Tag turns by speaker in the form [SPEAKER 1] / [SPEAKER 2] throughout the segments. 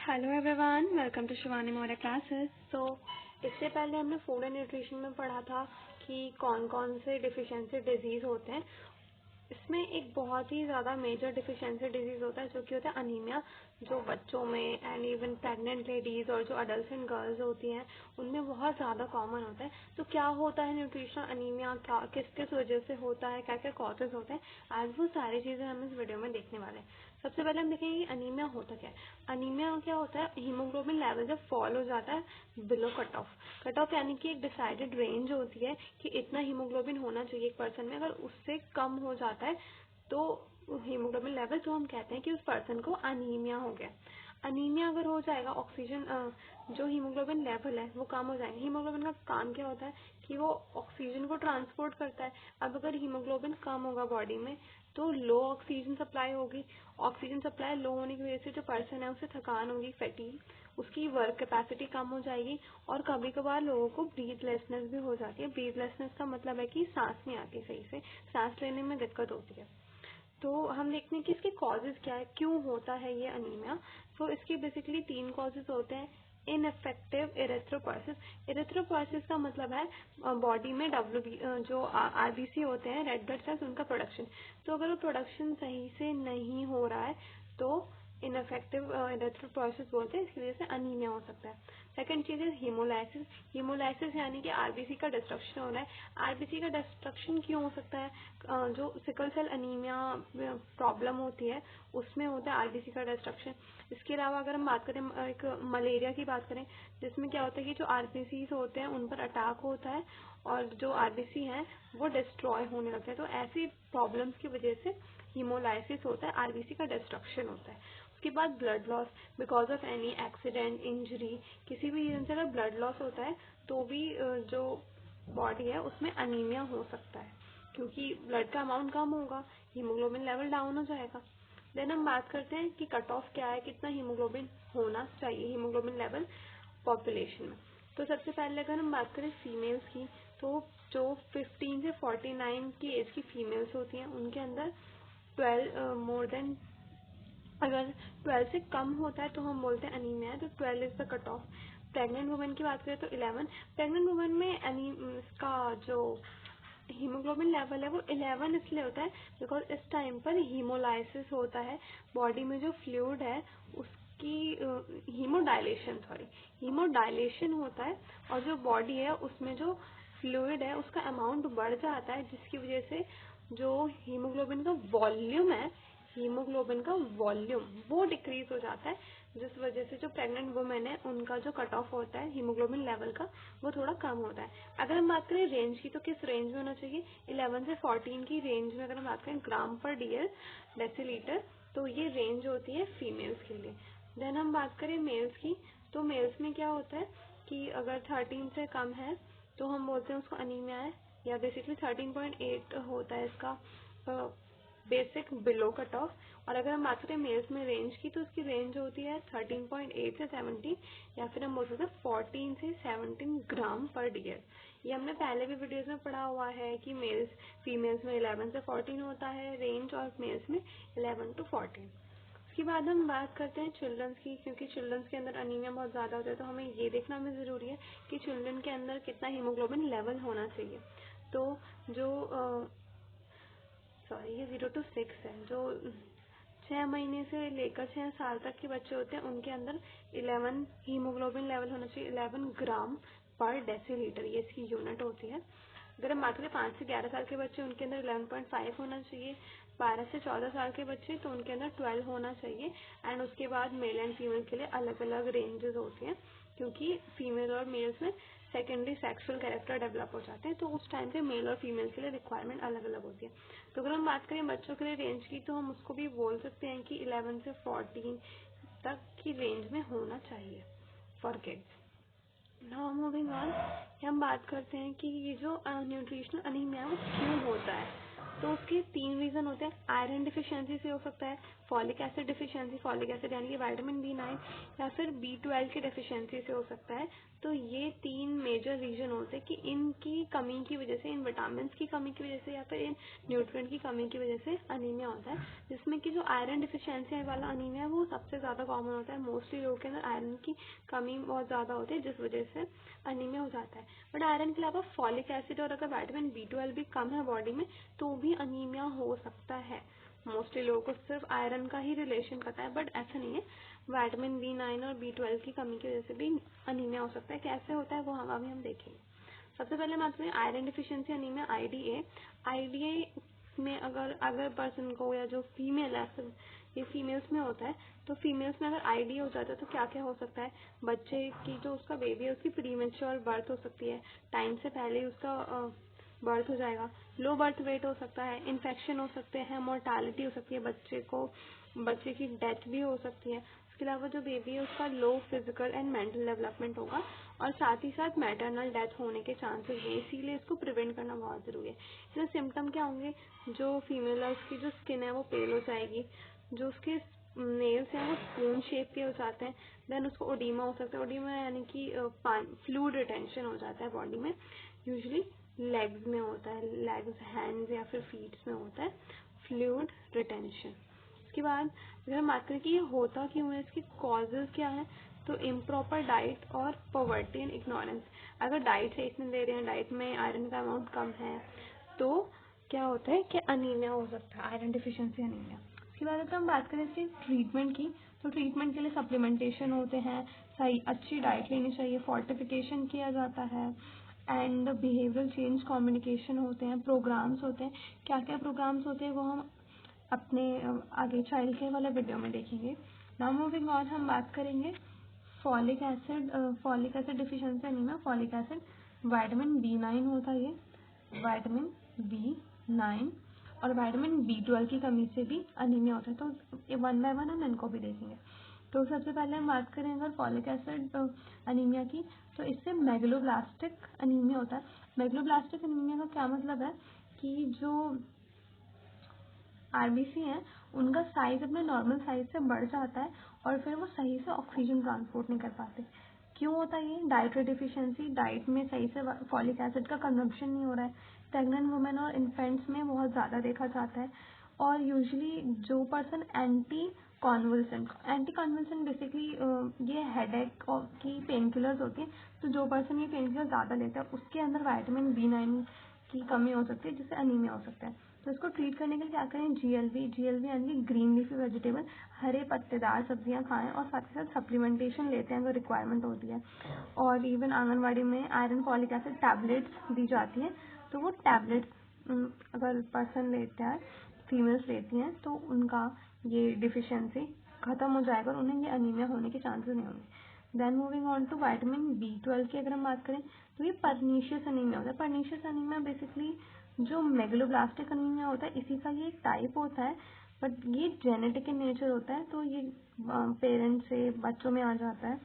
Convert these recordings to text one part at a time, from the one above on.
[SPEAKER 1] Hello everyone, welcome to Shivani Maurya classes. इससे पहले हमने फूड एंड न्यूट्रिशन में पढ़ा था कि कौन कौन से डिफिशियंसी डिजीज़ होते हैं। इसमें एक बहुत ही ज़्यादा मेजर डिफिशियंसी डिजीज़ होता है जो कि होता है अनीमिया, जो बच्चों में एंड इवन प्रेग्नेंट लेडीज़ और जो अडल्ट एंड गर्ल्स होती हैं उनमें बहुत ज़्यादा कॉमन होता है। तो क्या होता है न्यूट्रिशनल अनीमिया, क्या किस किस वजह से होता है, क्या क्या कॉजेज होते हैं, आज वो सारी चीज़ें हम इस वीडियो में देखने वाले हैं। सबसे पहले हम देखेंगे कि अनीमिया होता क्या है। अनीमिया क्या होता है, हीमोग्लोबिन लेवल जब फॉल हो जाता है बिलो कट ऑफ यानी कि एक डिसाइडेड रेंज होती है कि इतना हीमोग्लोबिन होना चाहिए एक पर्सन में, अगर उससे कम हो जाता है तो हीमोग्लोबिन लेवल, तो हम कहते हैं कि उस पर्सन को अनीमिया हो गया। अनीमिया अगर हो जाएगा, ऑक्सीजन जो हीमोग्लोबिन लेवल है वो कम हो जाएगा। हीमोग्लोबिन का काम क्या होता है कि वो ऑक्सीजन को ट्रांसपोर्ट करता है। अब अगर हीमोग्लोबिन कम होगा बॉडी में तो लो ऑक्सीजन सप्लाई होगी। ऑक्सीजन सप्लाई लो होने की वजह से जो पर्सन है उसे थकान होगी, फैटीग, उसकी वर्क कैपेसिटी कम हो जाएगी और कभी कभार लोगों को ब्रीथलेसनेस भी हो जाती है। ब्रीथलेसनेस का मतलब है कि सांस नहीं आती, सही से सांस लेने में दिक्कत होती है। तो हम देखते हैं कि इसके कॉजेज क्या है, क्यों होता है ये अनीमिया। तो इसके बेसिकली 3 कॉजेज होते हैं। Ineffective erythropoiesis. इरेथ्रोपोइसिस का मतलब है बॉडी में जो आरबीसी होते हैं, रेड ब्लड सेल्स, उनका प्रोडक्शन। तो अगर वो प्रोडक्शन सही से नहीं हो रहा है तो इनफेक्टिव इरेथ्रोपोइसिस बोलते हैं, इसकी वजह से अनीमिया हो सकता है। सेकंड चीज है हीमोलाइसिस। हीमोलाइसिस यानी कि आरबीसी का डिस्ट्रक्शन हो रहा है। आरबीसी का डिस्ट्रक्शन क्यों हो सकता है, जो सिकल सेल अनीमिया प्रॉब्लम होती है उसमें होता है आरबीसी का डिस्ट्रक्शन। इसके अलावा अगर हम बात करें एक मलेरिया की बात करें, जिसमें क्या होता है कि जो आरबीसी होते हैं उन पर अटैक होता है और जो आरबीसी हैं वो डिस्ट्रॉय होने लगते हैं। तो ऐसी प्रॉब्लम्स की वजह से हीमोलाइसिस होता है, आरबीसी का डिस्ट्रक्शन होता है। उसके बाद blood loss, because of any accident, injury, किसी भी रीजन से अगर ब्लड लॉस होता है तो भी जो बॉडी है उसमें अनीमिया हो सकता है, क्योंकि ब्लड का अमाउंट कम होगा, हीमोग्लोबिन लेवल डाउन हो जाएगा। देन हम बात करते हैं कि कट ऑफ क्या है, कितना हीमोग्लोबिन होना चाहिए, हीमोग्लोबिन लेवल पॉपुलेशन में। तो सबसे पहले अगर हम बात करें फीमेल्स की, तो जो 15 से 49 की एज की फीमेल्स होती हैं उनके अंदर 12 मोर देन, अगर 12 से कम होता है तो हम बोलते हैं अनीमिया है, तो 12 is the cut off. Pregnant women की बात करें तो 11। प्रेग्नेंट वुमेन में इसका जो हीमोग्लोबिन लेवल है वो 11 इसलिए होता है बिकॉज इस टाइम पर हीमोलाइसिस होता है, बॉडी में जो फ्लूइड है उसकी हीमोडाइलेशन होता है और जो बॉडी है उसमें जो फ्लूइड है उसका अमाउंट बढ़ जाता है, जिसकी वजह से जो हीमोग्लोबिन का वॉल्यूम वो डिक्रीज हो जाता है, जिस वजह से जो प्रेग्नेंट वुमेन है उनका जो कट ऑफ होता है हीमोग्लोबिन लेवल का वो थोड़ा कम होता है। अगर हम बात करें रेंज की, तो किस रेंज में होना चाहिए, 11 से 14 की रेंज में अगर हम बात करें ग्राम पर डेसीलीटर, तो ये रेंज होती है फीमेल्स के लिए। देन हम बात करें मेल्स की, तो मेल्स में क्या होता है कि अगर 13 से कम है तो हम बोलते हैं उसको अनीमिया है, या बेसिकली 13.8 होता है इसका बेसिक बिलो कट ऑफ। और अगर हम बात करें मेल्स में रेंज की, तो उसकी रेंज होती है 13.8 से 17, या फिर हम बोल सकते हैं 14 से 17 ग्राम पर डियर। ये हमने पहले भी वीडियोस में पढ़ा हुआ है कि फीमेल्स में 11 से 14 होता है रेंज और मेल्स में 11 to 14। उसके बाद हम बात करते हैं चिल्ड्रंस की, क्योंकि चिल्ड्रंस के अंदर अनीमिया बहुत ज़्यादा होता है, तो हमें ये देखना हमें ज़रूरी है कि चिल्ड्रन के अंदर कितना हीमोग्लोबिन लेवल होना चाहिए। तो जो ये 0 to 6 है, जो 6 महीने से लेकर 6 साल तक के बच्चे होते हैं उनके अंदर 11 हीमोग्लोबिन लेवल होना चाहिए, 11 ग्राम पर डेसीलीटर, ये इसकी यूनिट होती है। अगर हम बात करें 5 से 11 साल के बच्चे, उनके अंदर 11.5 होना चाहिए। 12 से 14 साल के बच्चे तो उनके अंदर 12 होना चाहिए। एंड उसके बाद मेल एंड फीमेल के लिए अलग अलग रेंजेस होती हैं, क्योंकि फीमेल और मेल्स में सेकेंडरी सेक्सुअल कैरेक्टर डेवलप हो जाते हैं, तो उस टाइम पे मेल और फीमेल के लिए रिक्वायरमेंट अलग अलग होती है। तो अगर हम बात करें बच्चों के लिए रेंज की, तो हम उसको भी बोल सकते हैं कि 11 से 14 तक की रेंज में होना चाहिए for kids. Now moving on, हम बात करते हैं कि ये जो न्यूट्रिशनल अनीमिया वो क्यों होता है। तो उसके 3 रीज़न होते हैं। आयरन डिफिशियंसी से हो सकता है, folic acid deficiency, folic acid यानी कि विटामिन B9, या फिर B12 की डिफिशियंसी से हो सकता है। तो ये 3 मेजर रीजन होते हैं कि इनकी कमी की वजह से, इन विटामिन की कमी की वजह से या फिर इन न्यूट्रिएंट की कमी की वजह से अनीमिया होता है। जिसमें कि जो आयरन डिफिशियंसी वाला अनीमिया है वो सबसे ज़्यादा कॉमन होता है। मोस्टली लोगों के अंदर आयरन की कमी बहुत ज़्यादा होती है जिस वजह से अनीमिया हो जाता है। बट आयरन के अलावा फॉलिक एसिड और अगर विटामिन B12 भी कम है बॉडी में तो भी अनीमिया हो सकता है। मोस्टली लोगों को सिर्फ आयरन का ही रिलेशन पता है, बट ऐसा नहीं है। विटामिन B9 और B12 की कमी की वजह से भी अनीमिया हो सकता है। कैसे होता है वो अभी हम देखेंगे। सबसे पहले बात करें आयरन डिफिशियंसी अनीमिया, IDA में अगर पर्सन को, या जो फीमेल है, ये फीमेल्स में होता है, तो फीमेल्स में अगर IDA हो जाता है तो क्या क्या हो सकता है। बच्चे की, जो उसका बेबी है, उसकी प्रीमेच्योर बर्थ हो सकती है, टाइम से पहले ही उसका बर्थ हो जाएगा, लो बर्थ वेट हो सकता है, इन्फेक्शन हो सकते हैं, मोर्टालिटी हो सकती है, बच्चे की डेथ भी हो सकती है। इसके अलावा जो बेबी है उसका लो फिजिकल एंड मेंटल डेवलपमेंट होगा, और साथ ही साथ मैटरनल डेथ होने के चांसेस हैं। इसीलिए इसको प्रिवेंट करना बहुत ज़रूरी है। इसमें सिम्टम क्या होंगे, जो फीमेल है उसकी जो स्किन है वो पेल हो जाएगी, जो उसके नेल्स हैं वो स्पून शेप के हो जाते हैं, देन उसको ओडीमा हो सकता है। ओडीमा यानी कि फ्लूइड रिटेंशन हो जाता है बॉडी में, यूजुअली लेग्स में होता है, लेग्स, हैंड्स या फिर फीट्स में होता है फ्लूइड रिटेंशन। इसके बाद अगर हम बात करें कि ये होता क्यों है, इसकी कॉजेज क्या है, तो इम्प्रॉपर डाइट और पॉवर्टी एंड इग्नोरेंस। अगर डाइट सही से ले रहे हैं, डाइट में आयरन का अमाउंट कम है, तो क्या होता है कि अनीमिया हो सकता है, आयरन डिफिशियंसी अनीमिया। उसके बाद अगर हम बात करें इसकी ट्रीटमेंट की, तो ट्रीटमेंट के लिए सप्लीमेंटेशन होते हैं, सही अच्छी डाइट लेनी चाहिए, फोर्टिफिकेशन किया जाता है, एंड बिहेवियरल चेंज कम्युनिकेशन होते हैं, प्रोग्राम्स होते हैं। क्या क्या प्रोग्राम्स होते हैं वो हम अपने आगे चाइल्ड केयर वाले वीडियो में देखेंगे। नाउ मूविंग ऑन, हम बात करेंगे folic acid deficiency anaemia. Folic acid, vitamin B9 होता है, ये विटामिन B9 और विटामिन B12 की कमी से भी अनीमिया होता है। तो वन बाय वन हम इनको भी देखेंगे। तो सबसे पहले हम बात करें अगर फॉलिक एसिड अनीमिया की, तो इससे मेगलोब्लास्टिक अनीमिया होता है। मेगलोब्लास्टिक अनीमिया का क्या मतलब है कि जो आरबीसी है उनका साइज अपने नॉर्मल साइज से बढ़ जाता है और फिर वो सही से ऑक्सीजन ट्रांसपोर्ट नहीं कर पाते। क्यों होता है ये? डाइटरी डिफिशियंसी, डाइट में सही से फॉलिक एसिड का कंजम्पशन नहीं हो रहा है। प्रेग्नेंट वुमेन और इन्फेंट्स में बहुत ज़्यादा देखा जाता है। और यूजुअली जो पर्सन एंटी कॉन्वल्सेंट बेसिकली ये हेडेक की पेन किलर्स होती है, तो जो पर्सन ये पेन किलर ज़्यादा लेता है उसके अंदर विटामिन B9 की कमी हो सकती है, जिससे अनीमिया हो सकता है। तो इसको ट्रीट करने के लिए क्या करें, GLB यानी ग्रीन लीफी वेजिटेबल, हरे पत्तेदार सब्जियां खाएं, और साथ ही साथ सप्लीमेंटेशन लेते हैं अगर रिक्वायरमेंट होती है। और इवन आंगनवाड़ी में आयरन फॉलिक एसिड टैबलेट्स दी जाती है, तो वो टैबलेट्स अगर पर्सन लेता है, फीमेल्स लेती हैं, तो उनका ये डिफिशियंसी खत्म हो जाएगा और उन्हें ये अनीमिया होने के चांसेस नहीं होंगे। Then moving on to vitamin B12 की अगर हम बात करें, तो ये पर्नीशियस अनीमिया होता है। पर्नीशियस अनीमिया बेसिकली जो मेगलोब्लास्टिक अनीमिया होता है इसी का ये एक टाइप होता है, बट ये जेनेटिक इन नेचर होता है, तो ये पेरेंट्स से बच्चों में आ जाता है,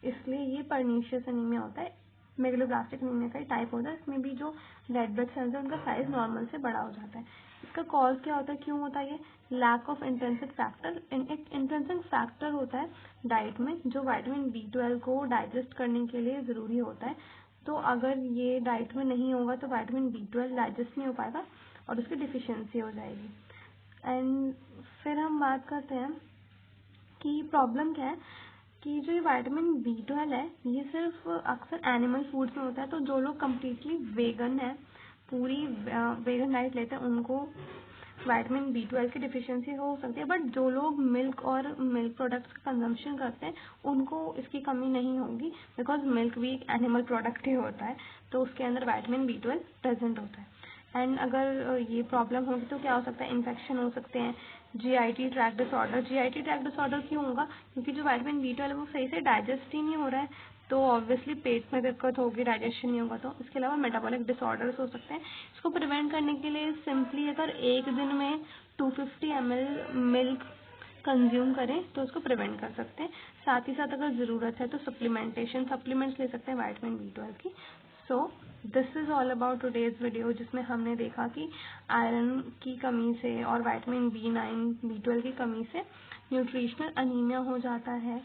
[SPEAKER 1] इसलिए ये पर्नीशियस अनीमिया होता है। मेगलोब्लास्टिक अनीमिया का टाइप होता है, इसमें भी जो रेड ब्लड सेल्स है उनका साइज नॉर्मल से बड़ा हो जाता है। इसका कॉज क्या होता है, क्यों होता है ये? Lack of intrinsic factor. एक इंट्रिंसिक फैक्टर होता है डाइट में जो विटामिन B12 को डाइजेस्ट करने के लिए ज़रूरी होता है। तो अगर ये डाइट में नहीं होगा तो विटामिन B12 डाइजेस्ट नहीं हो पाएगा और उसकी डिफिशियंसी हो जाएगी। एंड फिर हम बात करते हैं कि प्रॉब्लम क्या है, कि जो ये विटामिन B12 है ये सिर्फ अक्सर एनिमल फूड्स में होता है। तो जो लोग कम्प्लीटली वेगन है, पूरी वेगन डाइट लेते हैं, उनको विटामिन B12 की डिफिशियंसी हो सकती है। बट जो लोग मिल्क और मिल्क प्रोडक्ट्स का कंजम्पशन करते हैं उनको इसकी कमी नहीं होगी, बिकॉज मिल्क भी एक एनिमल प्रोडक्ट ही होता है, तो उसके अंदर विटामिन B12 प्रेजेंट होता है। एंड अगर ये प्रॉब्लम होगी तो क्या हो सकता है, इन्फेक्शन हो सकते हैं, GIT ट्रैक्ट डिसऑर्डर क्यों होगा, क्योंकि जो विटामिन B12 है वो सही से डाइजेस्ट ही नहीं हो रहा है, तो ऑब्वियसली पेट में दिक्कत होगी, डाइजेशन नहीं होगा। तो इसके अलावा मेटाबॉलिक डिसऑर्डर्स हो सकते हैं। इसको प्रिवेंट करने के लिए सिंपली अगर एक दिन में 250 ml मिल्क कंज्यूम करें तो उसको प्रिवेंट कर सकते हैं। साथ ही साथ अगर ज़रूरत है तो सप्लीमेंट्स ले सकते हैं विटामिन B12 की। So this is all about today's video, जिसमें हमने देखा कि आयरन की कमी से और विटामिन B9 B12 की कमी से न्यूट्रिशनल अनीमिया हो जाता है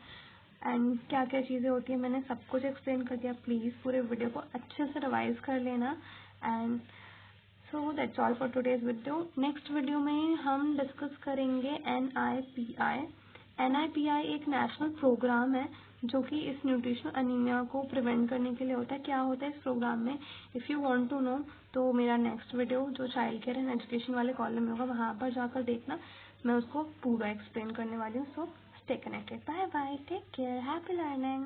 [SPEAKER 1] एंड क्या क्या चीज़ें होती हैं, मैंने सब कुछ एक्सप्लेन कर दिया। प्लीज़ पूरे वीडियो को अच्छे से रिवाइज कर लेना and so that's all for today's video. Next video में हम डिस्कस करेंगे NIPI। NIPI एक नेशनल प्रोग्राम है जो कि इस न्यूट्रिशनल अनीमिया को प्रिवेंट करने के लिए होता है। क्या होता है इस प्रोग्राम में, if you want to know तो मेरा नेक्स्ट वीडियो जो चाइल्ड केयर एंड एजुकेशन वाले कॉलम में होगा वहाँ पर जाकर देखना, मैं उसको पूरा एक्सप्लेन करने वाली हूँ। So stay connected, bye bye, take care, happy learning.